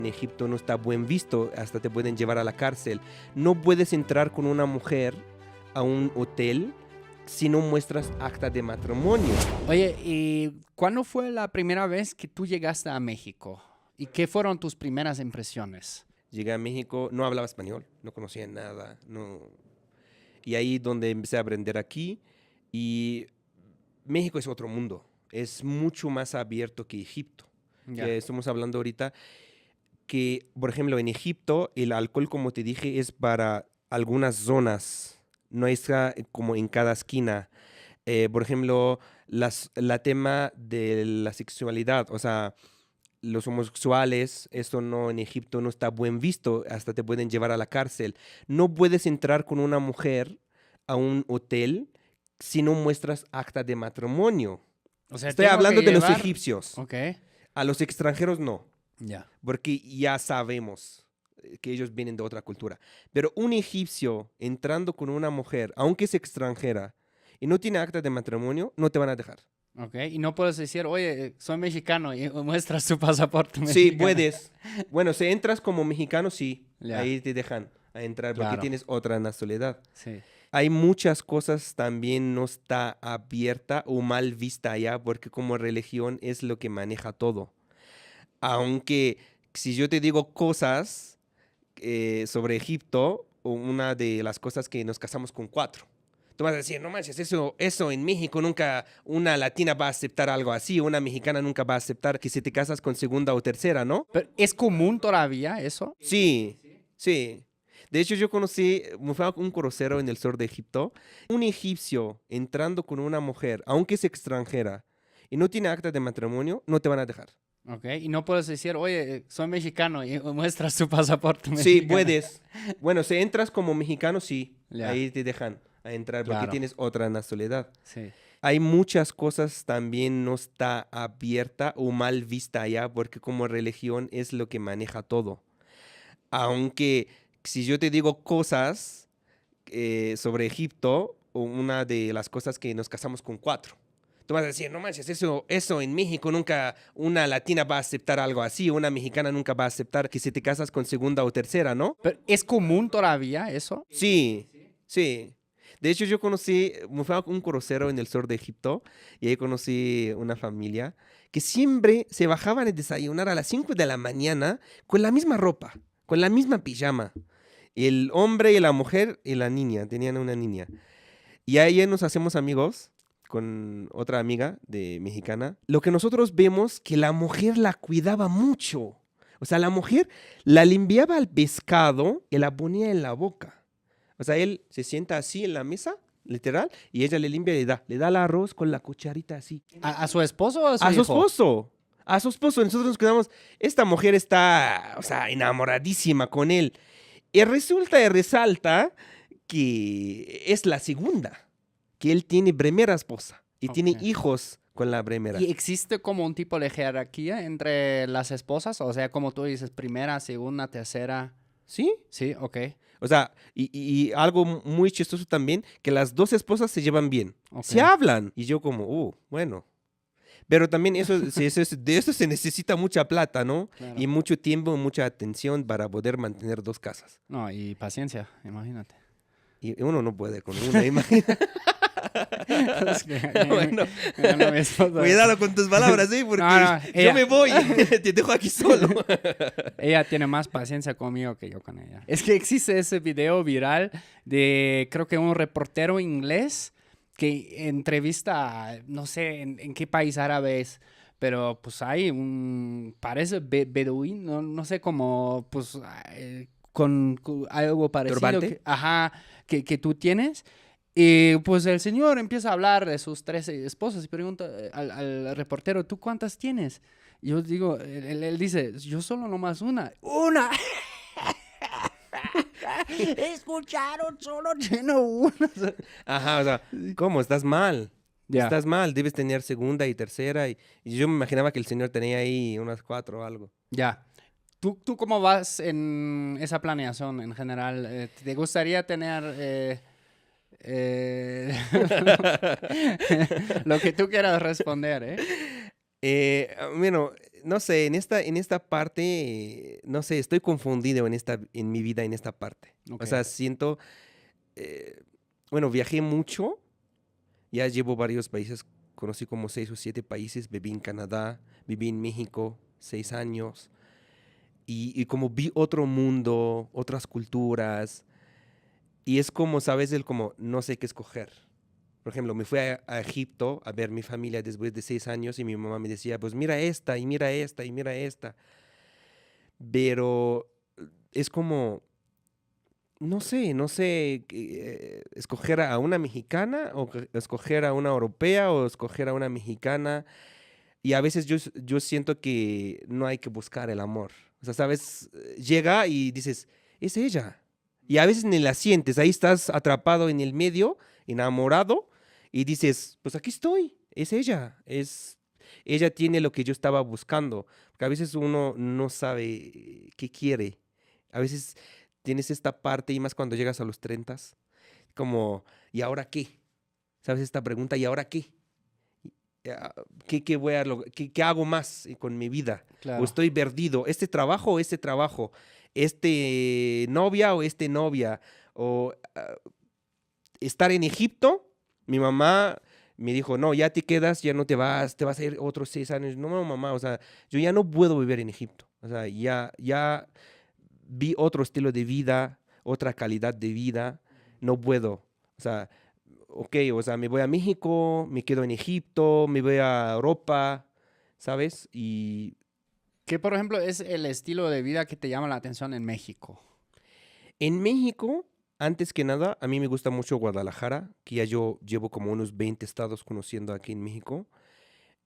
En Egipto no está buen visto, hasta te pueden llevar a la cárcel. No puedes entrar con una mujer a un hotel si no muestras acta de matrimonio. Oye, ¿y cuándo fue la primera vez que tú llegaste a México? ¿Y qué fueron tus primeras impresiones? Llegué a México, no hablaba español, no conocía nada. Y ahí donde empecé a aprender aquí. Y México es otro mundo, es mucho más abierto que Egipto. Ya. Que estamos hablando ahorita que, por ejemplo, en Egipto el alcohol, como te dije, es para algunas zonas, no es como en cada esquina. Por ejemplo, la tema de la sexualidad, o sea, los homosexuales, esto no en Egipto no está buen visto, hasta te pueden llevar a la cárcel. No puedes entrar con una mujer a un hotel si no muestras acta de matrimonio. O sea, Estoy tengo hablando que de los llevar- egipcios. Ok, A los extranjeros no, ya. porque ya sabemos que ellos vienen de otra cultura. Pero un egipcio entrando con una mujer, aunque es extranjera, y no tiene acta de matrimonio, no te van a dejar. Ok, y no puedes decir, oye, soy mexicano y muestras tu pasaporte Sí, mexicano. puedes. Bueno, si entras como mexicano, sí. Ya. Ahí te dejan a entrar porque Claro. tienes otra nacionalidad. Sí. Hay muchas cosas también no está abierta o mal vista allá porque como religión es lo que maneja todo. Aunque si yo te digo cosas sobre Egipto, o una de las cosas que nos casamos con 4. Tú vas a decir, no manches, eso en México nunca una latina va a aceptar algo así, una mexicana nunca va a aceptar que si te casas con segunda o tercera, ¿no? Pero, ¿es común todavía eso? Sí, sí. De hecho, yo conocí, me fui a un crucero en el sur de Egipto, un egipcio entrando con una mujer, aunque es extranjera, y no tiene acta de matrimonio, no te van a dejar. Ok, y no puedes decir, oye, soy mexicano y muestras tu pasaporte mexicano. Sí, puedes. Bueno, si entras como mexicano, sí. Ya. Ahí te dejan a entrar porque Claro. tienes otra nacionalidad. Sí. Hay muchas cosas también no está abierta o mal vista allá porque como religión es lo que maneja todo. Aunque si yo te digo cosas sobre Egipto, o una de las cosas que nos casamos con 4. Tú vas a decir, no manches, eso en México nunca una latina va a aceptar algo así, una mexicana nunca va a aceptar que si te casas con segunda o tercera, ¿no? Pero, ¿es común todavía eso? Sí, sí. De hecho, yo conocí, me fui a un crucero en el sur de Egipto y ahí conocí una familia que siempre se bajaban a desayunar a las 5 de la mañana con la misma ropa, con la misma pijama. El hombre y la mujer y la niña, tenían una niña. Y ahí nos hacemos amigos con otra amiga de mexicana. Lo que nosotros vemos que la mujer la cuidaba mucho. O sea, la mujer la limpiaba al pescado y la ponía en la boca. O sea, él se sienta así en la mesa, literal, y ella le limpia y le da el arroz con la cucharita así. ¿A su esposo o a su A su hijo? esposo. A su esposo. Nosotros nos quedamos, esta mujer está, o sea, enamoradísima con él. Y resulta y resalta que es la segunda, que él tiene primera esposa y tiene Ok. hijos con la primera. ¿Y existe como un tipo de jerarquía entre las esposas? O sea, como tú dices, primera, segunda, tercera. ¿Sí? Sí, ok. O sea, y algo muy chistoso también, que las dos esposas se llevan bien. Ok. Se hablan. Y yo como, bueno. Pero también de eso se necesita mucha plata, ¿no? Claro. Y mucho tiempo, mucha atención para poder mantener 2 casas. No, y paciencia, imagínate. Y uno no puede con una, imagínate. Es que- Bueno, no, mi esposa- cuidado con tus palabras, ¿eh? Porque No, no, yo ella- me voy, te dejo aquí solo. Ella tiene más paciencia conmigo que yo con ella. Es que existe ese video viral de, creo que un reportero inglés que entrevista, a, no sé en qué país árabe es, pero pues hay parece beduín, no sé cómo, pues con algo parecido. ¿Turbante? Ajá, que tú tienes. Y pues el señor empieza a hablar de sus 13 esposas y pregunta al reportero, ¿tú cuántas tienes? Y yo digo, él dice, yo solo nomás una. ¡Una! Escucharon, solo tiene una. Ajá, o sea, ¿cómo? Estás mal. Ya. Estás mal, debes tener segunda y tercera. Y yo me imaginaba que el señor tenía ahí unas 4 o algo. Ya. ¿Tú cómo vas en esa planeación en general? ¿Te gustaría tener lo que tú quieras responder, eh? Bueno, no sé, en esta parte, no sé, estoy confundido en mi vida en esta parte. Ok. O sea, siento, eh, bueno, viajé mucho, ya llevo varios países, conocí como 6 o 7 países, viví en Canadá, viví en México 6 años, y como vi otro mundo, otras culturas, y es como, ¿sabes? Como, no sé qué escoger. Por ejemplo, me fui a Egipto a ver mi familia después de 6 años y mi mamá me decía, pues mira esta, y mira esta, y mira esta. Pero es como, no sé, escoger a una mexicana o escoger a una europea o escoger a una mexicana. Y a veces yo siento que no hay que buscar el amor. O sea, ¿sabes? Llega y dices, es ella. Y a veces ni la sientes, ahí estás atrapado en el medio, enamorado, y dices, pues aquí estoy, es ella, ella tiene lo que yo estaba buscando. Porque a veces uno no sabe qué quiere. A veces tienes esta parte, y más cuando llegas a los 30, como, ¿y ahora qué? ¿Sabes esta pregunta? ¿Y ahora qué? Ah, ¿qué voy a qué hago más con mi vida? ¿O Claro. estoy perdido? ¿Este trabajo o este trabajo? ¿Este novia o este novia? ¿O estar en Egipto? Mi mamá me dijo, no, ya te quedas, ya no te vas a ir otros 6 años. No, no, mamá, o sea, yo ya no puedo vivir en Egipto. O sea, ya vi otro estilo de vida, otra calidad de vida, no puedo. O sea, ok, o sea, me voy a México, me quedo en Egipto, me voy a Europa, ¿sabes? Y ¿Qué, por ejemplo, es el estilo de vida que te llama la atención en México? en México, antes que nada, a mí me gusta mucho Guadalajara, que ya yo llevo como unos 20 estados conociendo aquí en México.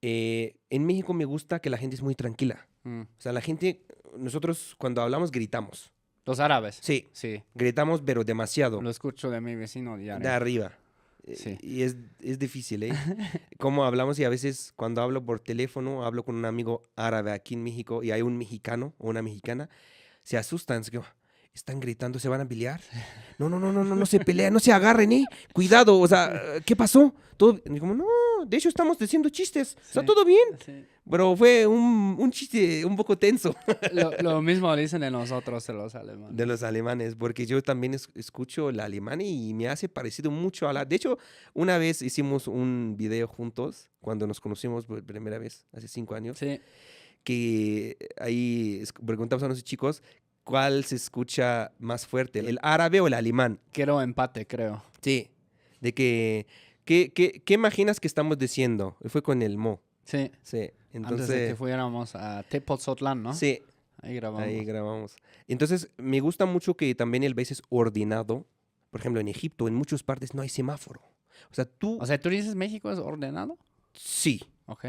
En México me gusta que la gente es muy tranquila. Mm. O sea, la gente, nosotros cuando hablamos gritamos. Los árabes. Sí, Sí. gritamos, pero demasiado. Lo escucho de mi vecino De diario. arriba. Sí. Y es difícil, ¿eh? Cómo hablamos y a veces cuando hablo por teléfono, hablo con un amigo árabe aquí en México y hay un mexicano o una mexicana, se asustan, es que, están gritando, ¿se van a pelear? No, no, no, no, no, no se pelean, no se agarren, ¿eh? Cuidado, o sea, ¿qué pasó? Todo, y como, no, de hecho estamos diciendo chistes, está Sí. todo bien, Sí. pero fue un chiste un poco tenso. Lo mismo dicen de nosotros, de los De alemanes. los alemanes, porque yo también escucho el alemán y me hace parecido mucho a la... De hecho, una vez hicimos un video juntos, cuando nos conocimos por primera vez, hace 5 años, Sí. que ahí preguntamos a los chicos cuál se escucha más fuerte, el árabe o el alemán. Quiero empate, creo. Sí, de que... ¿Qué imaginas que estamos diciendo? Fue con el Mo. Sí. Sí, Antes de que entonces... fuéramos a Tepoztlán, ¿no? Sí, Ahí grabamos. ahí grabamos. Entonces, me gusta mucho que también el país es ordenado. Por ejemplo, en Egipto, en muchas partes no hay semáforo. O sea, tú, O sea, ¿tú dices México es ordenado? sí. Ok.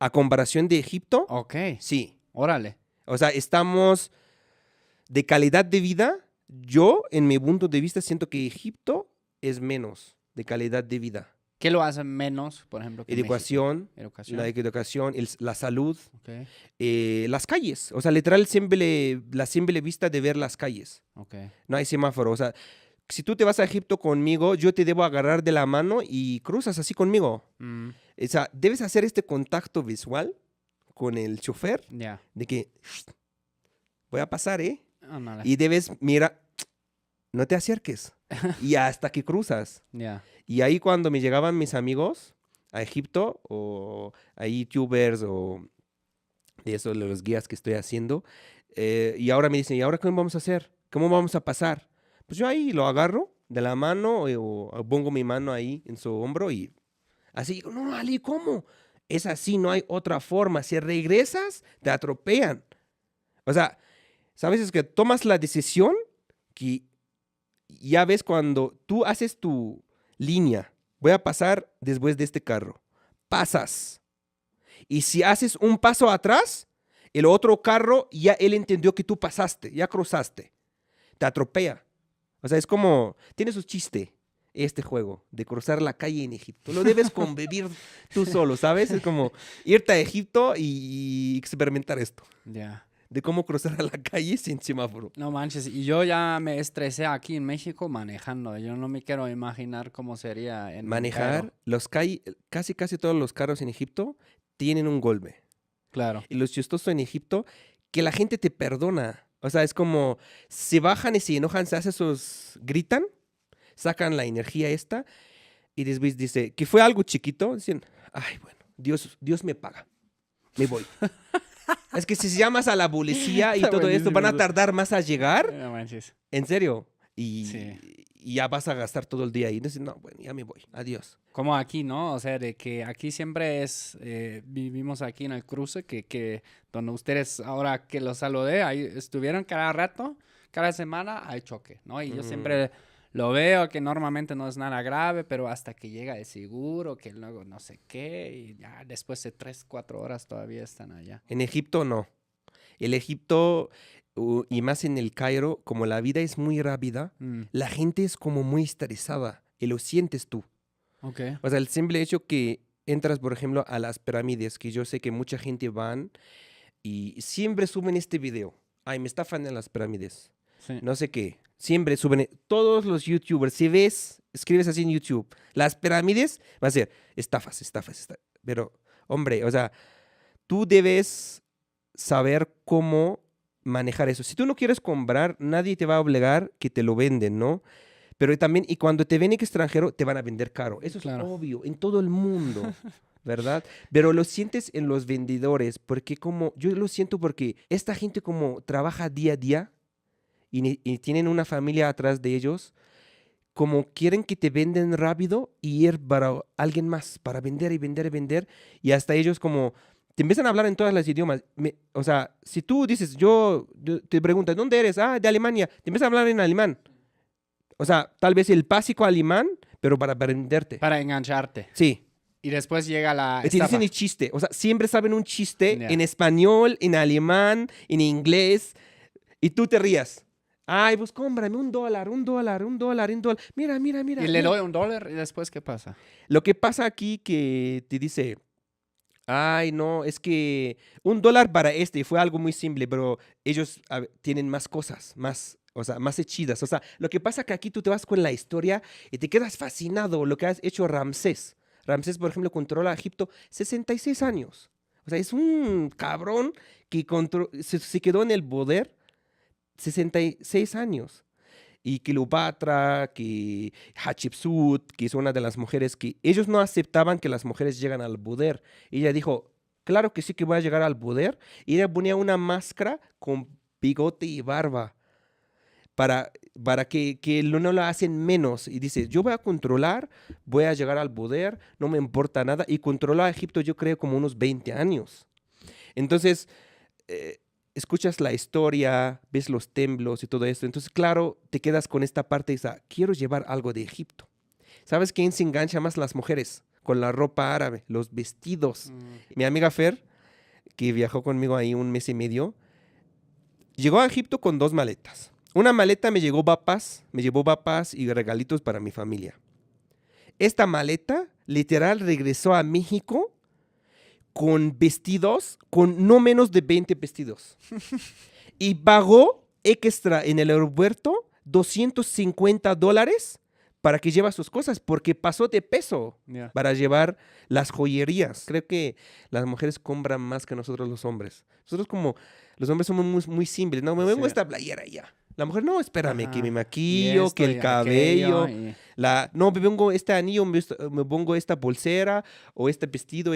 A comparación de Egipto, Ok. sí. Órale. O sea, estamos de calidad de vida. Yo, en mi punto de vista, siento que Egipto es menos de calidad de vida. ¿Qué lo hace menos, por ejemplo, que Educación, México? Educación. la educación, la salud, Ok. las calles. O sea, literal, la simple vista de ver las calles. Ok. No hay semáforo. O sea, si tú te vas a Egipto conmigo, yo te debo agarrar de la mano y cruzas así conmigo. Mm, O sea, debes hacer este contacto visual con el chofer ya. de que voy a pasar, ¿eh? Ándale. Y debes, mira, no te acerques. Y hasta que cruzas. Ya. Y ahí cuando me llegaban mis amigos a Egipto o a youtubers o de esos de los guías que estoy haciendo, y ahora me dicen, ¿y ahora qué vamos a hacer? ¿Cómo vamos a pasar? Pues yo ahí lo agarro de la mano o pongo mi mano ahí en su hombro y así digo, no, Ali, ¿cómo? Es así, no hay otra forma. Si regresas, te atropellan. O sea, ¿sabes? Es que tomas la decisión que ya ves cuando tú haces tu línea, voy a pasar después de este carro. Pasas. Y si haces un paso atrás, el otro carro ya él entendió que tú pasaste, ya cruzaste. Te atropella. O sea, es como, tiene su chiste este juego de cruzar la calle en Egipto. Lo debes convivir tú solo, ¿sabes? Es como irte a Egipto y experimentar esto. Ya. De cómo cruzar a la calle sin semáforo. No manches, y yo ya me estresé aquí en México manejando. Yo no me quiero imaginar cómo sería en Manejar, Cairo. casi todos los carros en Egipto tienen un golpe. Claro. Y lo chistoso en Egipto, que la gente te perdona. O sea, es como, se bajan y se enojan, se hacen sus, gritan, sacan la energía esta, y después dice, que fue algo chiquito, dicen, ay, bueno, Dios me paga, me voy. Es que si llamas a la policía y Está todo esto, buenísimo van a eso. tardar más a llegar, No manches. en serio. Y, Sí. y ya vas a gastar todo el día ahí. Entonces, no, bueno, ya me voy, adiós. Como aquí, ¿no? O sea, de que aquí siempre es, vivimos aquí en el cruce, que donde ustedes, ahora que los saludé, ahí estuvieron cada rato, cada semana hay choque, ¿no? Y yo siempre lo veo que normalmente no es nada grave, pero hasta que llega el seguro, que luego no sé qué, y ya después de 3, 4 horas todavía están allá. En Egipto, no. El Egipto, y más en el Cairo, como la vida es muy rápida, Mm, la gente es como muy estresada y lo sientes tú. ok. O sea, el simple hecho que entras, por ejemplo, a las pirámides, que yo sé que mucha gente van y siempre suben este video. Ay, me estafan en las pirámides. Sí. No sé qué. Siempre suben, todos los youtubers, si ves, escribes así en YouTube, las pirámides, va a ser estafas, estafas, estafas. Pero, hombre, o sea, tú debes saber cómo manejar eso. Si tú no quieres comprar, nadie te va a obligar que te lo venden, ¿no? Pero también, y cuando te ven extranjero, te van a vender caro. Eso es Claro. obvio, en todo el mundo, ¿verdad? Pero lo sientes en los vendedores, porque como, yo lo siento porque esta gente como trabaja día a día y tienen una familia atrás de ellos, como quieren que te venden rápido y ir para alguien más, para vender y vender y vender, y hasta ellos como te empiezan a hablar en todas las idiomas. O sea, si tú dices, yo te preguntan, ¿dónde eres? Ah, de Alemania. Te empiezan a hablar en alemán. O sea, tal vez el básico alemán, pero para venderte. Para engancharte. Sí. Y después llega la Y te estafa. dicen el chiste. O sea, siempre saben un chiste Ya. en español, en alemán, en inglés, y tú te rías. Ay, pues cómprame $1, $1. Mira, mira, mira. Y le mira. doy $1 y después, ¿qué pasa? Lo que pasa aquí que te dice, ay, no, es que $1 para este fue algo muy simple, pero ellos tienen más cosas, más, o sea, más hechidas. O sea, lo que pasa que aquí tú te vas con la historia y te quedas fascinado lo que has hecho Ramsés. Ramsés, por ejemplo, controla Egipto 66 años. O sea, es un cabrón que se quedó en el poder 66 años. Y Cleopatra, que Hatshepsut, que es una de las mujeres que ellos no aceptaban que las mujeres llegan al poder. Y ella dijo, claro que sí que voy a llegar al poder. Y ella ponía una máscara con bigote y barba para que no la hacen menos. Y dice, yo voy a controlar, voy a llegar al poder, no me importa nada. Y controló a Egipto yo creo como unos 20 años. Entonces, escuchas la historia, ves los templos y todo esto. Entonces, claro, te quedas con esta parte y dices, quiero llevar algo de Egipto. ¿Sabes quién se engancha más? Las mujeres, con la ropa árabe, los vestidos. Mi amiga Fer, que viajó conmigo ahí 1 mes y medio, llegó a Egipto con 2 maletas. Una maleta me llevó papas y regalitos para mi familia. Esta maleta, literal, regresó a México con vestidos, con no menos de 20 vestidos. Y pagó extra en el aeropuerto $250 para que lleve sus cosas, porque pasó de peso Ya. para llevar las joyerías. Creo que las mujeres compran más que nosotros los hombres. Nosotros como los hombres somos muy, muy simples. No, me vengo Sí. esta playera y ya. La mujer, no, espérame, que me Ajá. Y maquillo, esto que el y cabello. aquello, y- No, me pongo este anillo, me pongo esta pulsera o este vestido,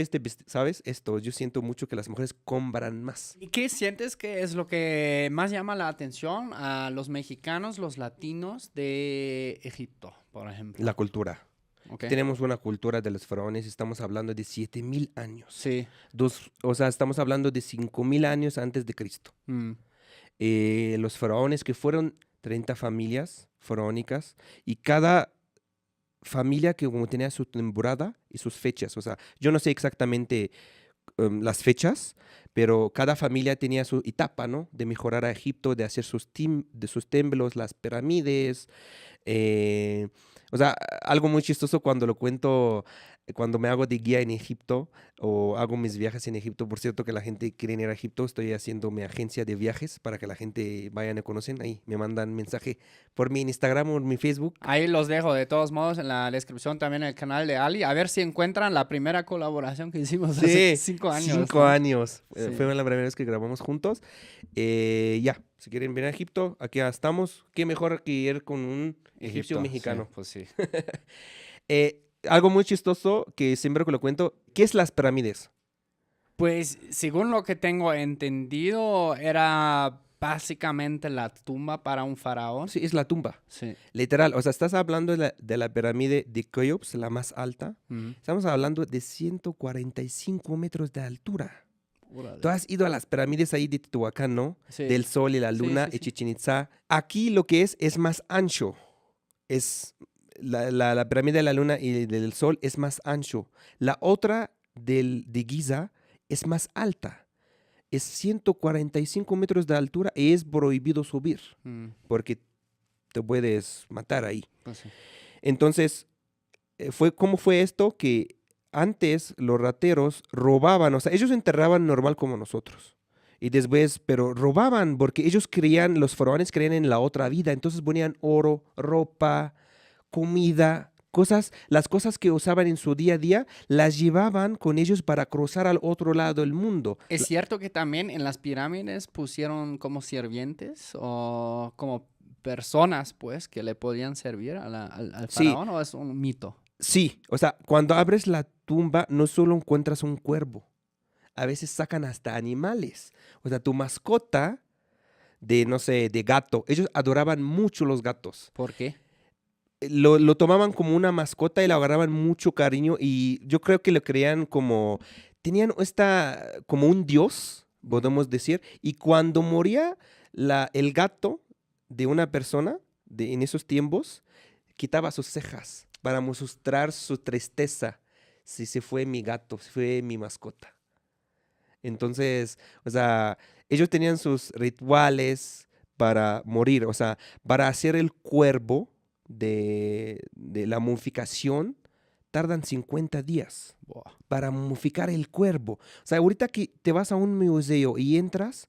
¿sabes? Esto, yo siento mucho que las mujeres compran más. ¿Y qué sientes que es lo que más llama la atención a los mexicanos, los latinos de Egipto, por ejemplo? La cultura. ¿Ok? Tenemos una cultura de los faraones, estamos hablando de 7,000 años. Sí. O sea, estamos hablando de 5,000 años antes de Cristo. Mm. Los faraones que fueron 30 familias faraónicas y cada familia que como tenía su temporada y sus fechas. O sea, yo no sé exactamente las fechas, pero cada familia tenía su etapa, ¿no? De mejorar a Egipto, de hacer de sus templos, las pirámides. O sea, algo muy chistoso cuando lo cuento cuando me hago de guía en Egipto o hago mis viajes en Egipto, por cierto que la gente quiere ir a Egipto, estoy haciendo mi agencia de viajes para que la gente vayan y conocen. Ahí me mandan mensaje por mi Instagram o mi Facebook. Ahí los dejo de todos modos en la descripción también el canal de Ali. A ver si encuentran la primera colaboración que hicimos hace 5 años. 5 ¿no? años. Sí. Fue la primera vez que grabamos juntos. Ya, si quieren venir a Egipto, aquí ya estamos. Qué mejor que ir con un egipcio Egipto, mexicano. sí, pues sí. Algo muy chistoso que siempre que lo cuento, ¿qué es las pirámides? Pues según lo que tengo entendido, era básicamente la tumba para un faraón. Sí, es la tumba. Sí. Literal, o sea, estás hablando de la pirámide de Keops, la más alta. Ujú. Estamos hablando de 145 metros de altura. Órale. Tú has ido a las pirámides ahí de Teotihuacán, ¿no? Sí. Del Sol y la Sí, Luna, sí, y sí. Chichén Itzá. Aquí lo que es más ancho. Es la pirámide de la Luna y del Sol es más ancho. La otra de Giza es más alta. Es 145 metros de altura y es prohibido subir Mm, porque te puedes matar ahí. pues sí. Entonces, ¿cómo fue esto? Que antes los rateros robaban, o sea, ellos enterraban normal como nosotros. Y después, pero robaban porque ellos creían, los faraones creían en la otra vida. Entonces ponían oro, ropa, comida, cosas, las cosas que usaban en su día a día, las llevaban con ellos para cruzar al otro lado del mundo. ¿Es cierto que también en las pirámides pusieron como sirvientes o como personas, pues, que le podían servir al Sí. faraón o es un mito? Sí, o sea, cuando abres la tumba no solo encuentras un cuervo, a veces sacan hasta animales. O sea, tu mascota de, no sé, de gato, ellos adoraban mucho los gatos. ¿Por qué? Lo tomaban como una mascota y le agarraban mucho cariño y yo creo que lo creían como, tenían como un dios, podemos decir, y cuando moría el gato de una persona en esos tiempos, quitaba sus cejas para mostrar su tristeza. Si se fue mi gato, si fue mi mascota. Entonces, o sea, ellos tenían sus rituales para morir, o sea, para hacer el cuervo de la momificación, tardan 50 días Buah. para momificar el cuervo. O sea, ahorita que te vas a un museo y entras,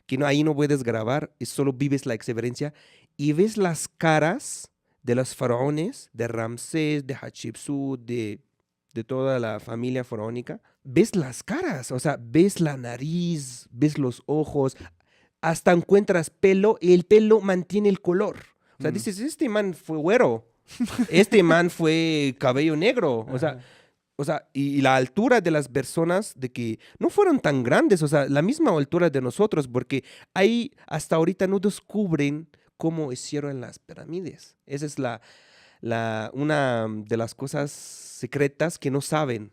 que no, ahí no puedes grabar, solo vives la experiencia y ves las caras de los faraones, de Ramsés, de Hatshepsut, de toda la familia faraónica, ves las caras, o sea, ves la nariz, ves los ojos, hasta encuentras pelo y el pelo mantiene el color. O sea, Mm. dices, este man fue güero, este man fue cabello negro, Ajá. o sea, y la altura de las personas de que no fueron tan grandes, o sea, la misma altura de nosotros, porque ahí hasta ahorita no descubren cómo hicieron las pirámides. Esa es una de las cosas secretas que no saben.